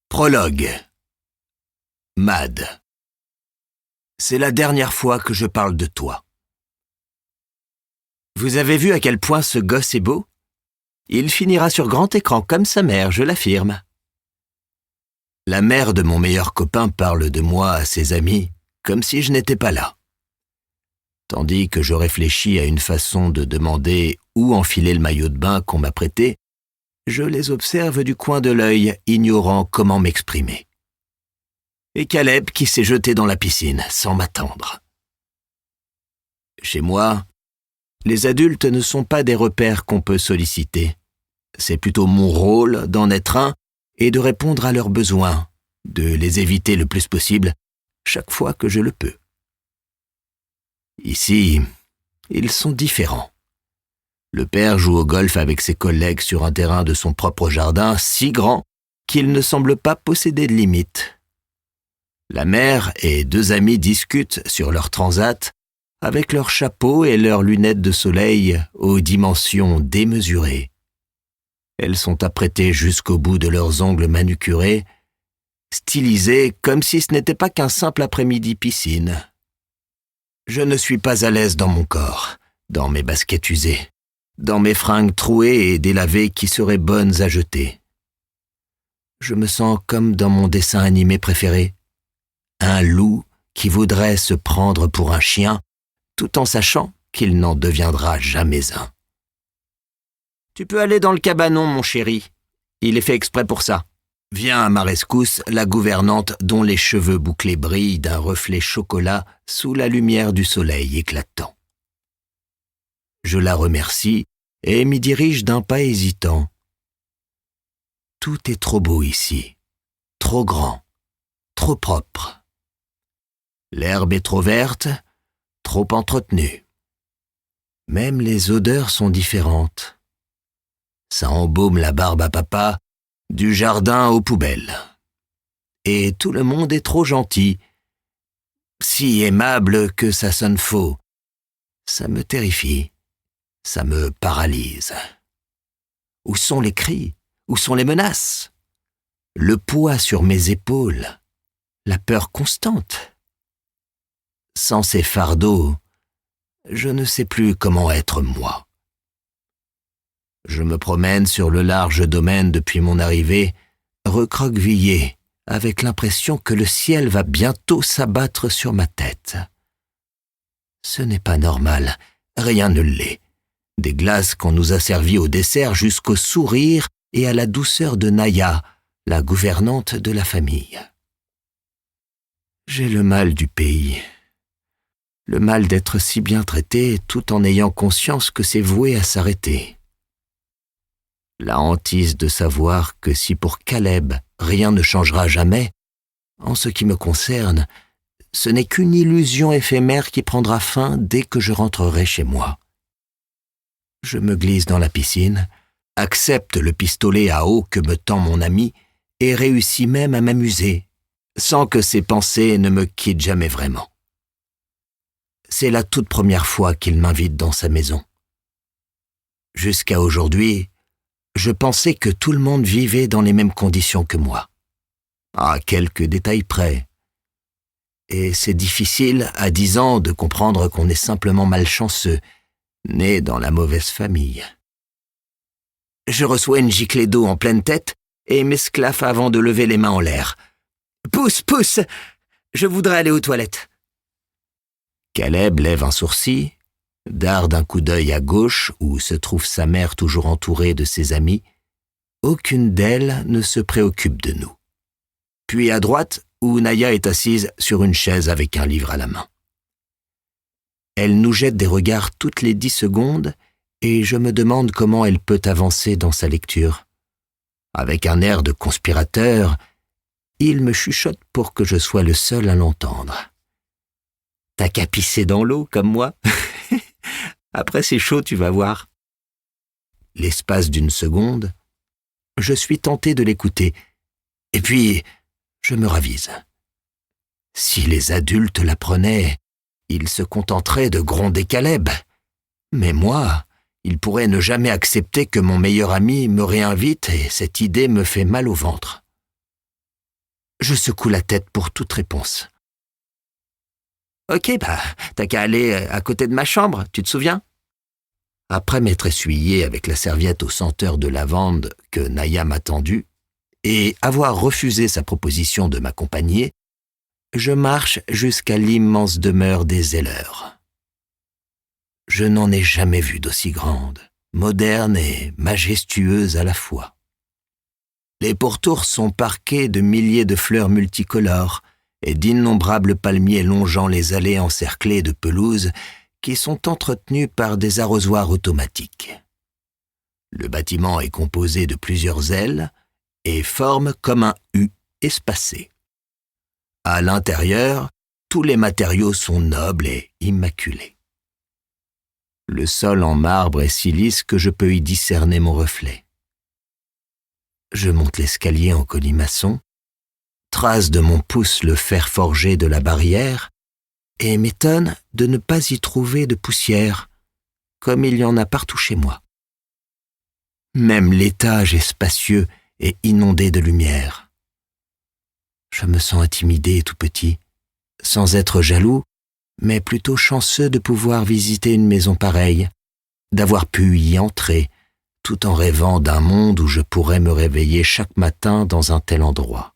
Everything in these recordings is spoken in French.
Prologue. Mad. C'est la dernière fois que je parle de toi. Vous avez vu à quel point ce gosse est beau? Il finira sur grand écran comme sa mère, je l'affirme. La mère de mon meilleur copain parle de moi à ses amis comme si je n'étais pas là. Tandis que je réfléchis à une façon de demander où enfiler le maillot de bain qu'on m'a prêté, je les observe du coin de l'œil, ignorant comment m'exprimer. Et Caleb qui s'est jeté dans la piscine, sans m'attendre. Chez moi, les adultes ne sont pas des repères qu'on peut solliciter. C'est plutôt mon rôle d'en être un et de répondre à leurs besoins, de les éviter le plus possible, chaque fois que je le peux. Ici, ils sont différents. Le père joue au golf avec ses collègues sur un terrain de son propre jardin, si grand qu'il ne semble pas posséder de limites. La mère et deux amis discutent sur leur transat avec leurs chapeaux et leurs lunettes de soleil aux dimensions démesurées. Elles sont apprêtées jusqu'au bout de leurs ongles manucurés, stylisées comme si ce n'était pas qu'un simple après-midi piscine. Je ne suis pas à l'aise dans mon corps, dans mes baskets usées, dans mes fringues trouées et délavées qui seraient bonnes à jeter. Je me sens comme dans mon dessin animé préféré, un loup qui voudrait se prendre pour un chien, tout en sachant qu'il n'en deviendra jamais un. « Tu peux aller dans le cabanon, mon chéri. Il est fait exprès pour ça. » Vient à ma rescousse la gouvernante dont les cheveux bouclés brillent d'un reflet chocolat sous la lumière du soleil éclatant. Je la remercie et m'y dirige d'un pas hésitant. Tout est trop beau ici, trop grand, trop propre. L'herbe est trop verte, trop entretenue. Même les odeurs sont différentes. Ça embaume la barbe à papa, du jardin aux poubelles. Et tout le monde est trop gentil, si aimable que ça sonne faux. Ça me terrifie, ça me paralyse. Où sont les cris? Où sont les menaces? Le poids sur mes épaules, la peur constante. Sans ces fardeaux, je ne sais plus comment être moi. Je me promène sur le large domaine depuis mon arrivée, recroquevillé, avec l'impression que le ciel va bientôt s'abattre sur ma tête. Ce n'est pas normal, rien ne l'est. Des glaces qu'on nous a servies au dessert jusqu'au sourire et à la douceur de Naya, la gouvernante de la famille. J'ai le mal du pays. Le mal d'être si bien traité tout en ayant conscience que c'est voué à s'arrêter. La hantise de savoir que si pour Caleb rien ne changera jamais, en ce qui me concerne, ce n'est qu'une illusion éphémère qui prendra fin dès que je rentrerai chez moi. Je me glisse dans la piscine, accepte le pistolet à eau que me tend mon ami et réussis même à m'amuser, sans que ces pensées ne me quittent jamais vraiment. C'est la toute première fois qu'il m'invite dans sa maison. Jusqu'à aujourd'hui, je pensais que tout le monde vivait dans les mêmes conditions que moi, à quelques détails près. Et c'est difficile, à 10 ans, de comprendre qu'on est simplement malchanceux, né dans la mauvaise famille. Je reçois une giclée d'eau en pleine tête et m'esclaffe avant de lever les mains en l'air. « Pousse, pousse! Je voudrais aller aux toilettes. » Caleb lève un sourcil, darde un coup d'œil à gauche où se trouve sa mère toujours entourée de ses amis. Aucune d'elles ne se préoccupe de nous. Puis à droite, où Naya est assise sur une chaise avec un livre à la main. Elle nous jette des regards toutes les 10 secondes et je me demande comment elle peut avancer dans sa lecture. Avec un air de conspirateur, il me chuchote pour que je sois le seul à l'entendre. « T'as qu'à pisser dans l'eau comme moi. Après c'est chaud, tu vas voir. » L'espace d'une seconde, je suis tenté de l'écouter. Et puis, je me ravise. Si les adultes l'apprenaient, ils se contenteraient de gronder Caleb. Mais moi, ils pourraient ne jamais accepter que mon meilleur ami me réinvite et cette idée me fait mal au ventre. Je secoue la tête pour toute réponse. Ok, t'as qu'à aller à côté de ma chambre, tu te souviens? Après m'être essuyé avec la serviette aux senteurs de lavande que Naya m'a tendue, et avoir refusé sa proposition de m'accompagner, je marche jusqu'à l'immense demeure des Zeller. Je n'en ai jamais vu d'aussi grande, moderne et majestueuse à la fois. Les pourtours sont parqués de milliers de fleurs multicolores et d'innombrables palmiers longeant les allées encerclées de pelouses qui sont entretenues par des arrosoirs automatiques. Le bâtiment est composé de plusieurs ailes et forme comme un U espacé. À l'intérieur, tous les matériaux sont nobles et immaculés. Le sol en marbre est si lisse que je peux y discerner mon reflet. Je monte l'escalier en colimaçon, trace de mon pouce le fer forgé de la barrière et m'étonne de ne pas y trouver de poussière, comme il y en a partout chez moi. Même l'étage est spacieux et inondé de lumière. Je me sens intimidé et tout petit, sans être jaloux, mais plutôt chanceux de pouvoir visiter une maison pareille, d'avoir pu y entrer, tout en rêvant d'un monde où je pourrais me réveiller chaque matin dans un tel endroit.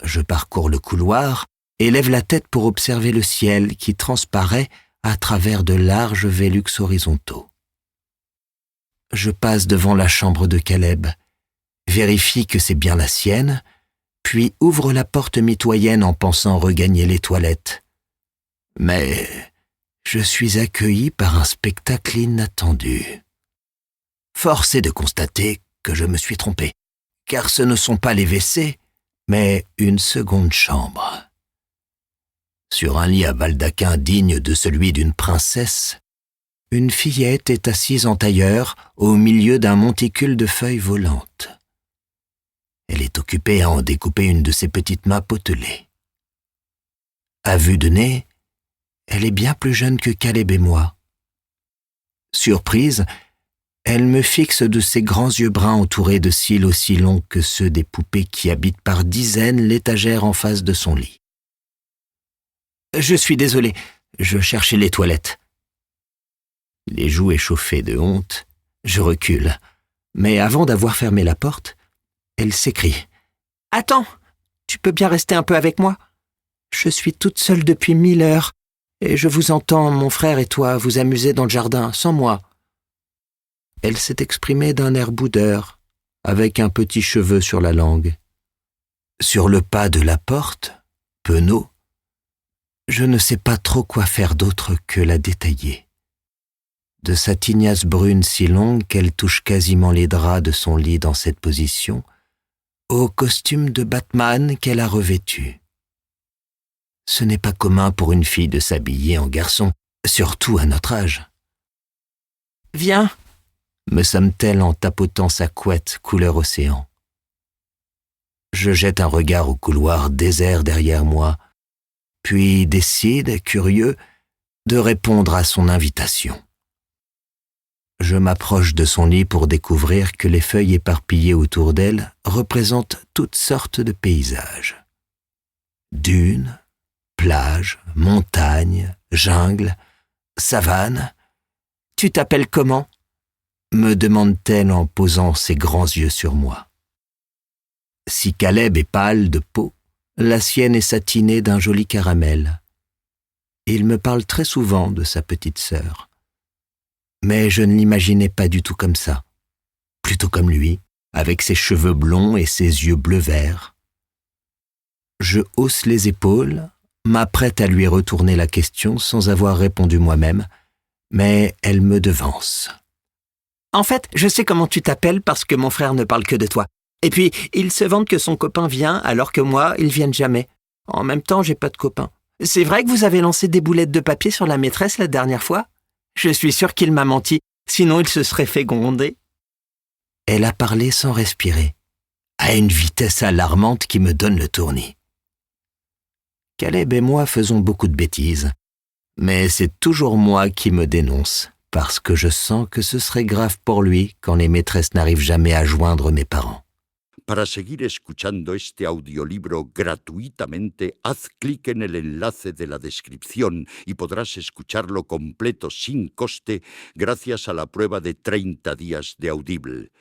Je parcours le couloir et lève la tête pour observer le ciel qui transparaît à travers de larges vélux horizontaux. Je passe devant la chambre de Caleb, vérifie que c'est bien la sienne, puis ouvre la porte mitoyenne en pensant regagner les toilettes. Mais je suis accueilli par un spectacle inattendu. Force est de constater que je me suis trompé, car ce ne sont pas les WC, mais une seconde chambre. Sur un lit à baldaquin digne de celui d'une princesse, une fillette est assise en tailleur au milieu d'un monticule de feuilles volantes. Elle est occupée à en découper une de ses petites mains potelées. À vue de nez, elle est bien plus jeune que Caleb et moi. Surprise, elle me fixe de ses grands yeux bruns entourés de cils aussi longs que ceux des poupées qui habitent par dizaines l'étagère en face de son lit. « Je suis désolé, je cherchais les toilettes. » Les joues échauffées de honte, je recule, mais avant d'avoir fermé la porte, elle s'écrie. « Attends, tu peux bien rester un peu avec moi? Je suis toute seule depuis 1000 heures, et je vous entends, mon frère et toi, vous amuser dans le jardin, sans moi. » Elle s'est exprimée d'un air boudeur, avec un petit cheveu sur la langue. Sur le pas de la porte, penaud, je ne sais pas trop quoi faire d'autre que la détailler. De sa tignasse brune si longue qu'elle touche quasiment les draps de son lit dans cette position, au costume de Batman qu'elle a revêtu. Ce n'est pas commun pour une fille de s'habiller en garçon, surtout à notre âge. « Viens !» me somme-t-elle en tapotant sa couette couleur océan. Je jette un regard au couloir désert derrière moi, puis décide, curieux, de répondre à son invitation. Je m'approche de son lit pour découvrir que les feuilles éparpillées autour d'elle représentent toutes sortes de paysages. Dunes, plages, montagnes, jungles, savanes. « Tu t'appelles comment ?» me demande-t-elle en posant ses grands yeux sur moi. Si Caleb est pâle de peau, la sienne est satinée d'un joli caramel. Il me parle très souvent de sa petite sœur. Mais je ne l'imaginais pas du tout comme ça. Plutôt comme lui, avec ses cheveux blonds et ses yeux bleu-vert. Je hausse les épaules, m'apprête à lui retourner la question sans avoir répondu moi-même, mais elle me devance. En fait, je sais comment tu t'appelles parce que mon frère ne parle que de toi. Et puis, il se vante que son copain vient alors que moi, ils viennent jamais. En même temps, j'ai pas de copain. C'est vrai que vous avez lancé des boulettes de papier sur la maîtresse la dernière fois? Je suis sûr qu'il m'a menti, sinon il se serait fait gronder. Elle a parlé sans respirer, à une vitesse alarmante qui me donne le tournis. Caleb et moi faisons beaucoup de bêtises, mais c'est toujours moi qui me dénonce, parce que je sens que ce serait grave pour lui quand les maîtresses n'arrivent jamais à joindre mes parents. Para seguir escuchando este audiolibro gratuitamente, haz clic en el enlace de la descripción y podrás escucharlo completo sin coste gracias a la prueba de 30 días de Audible.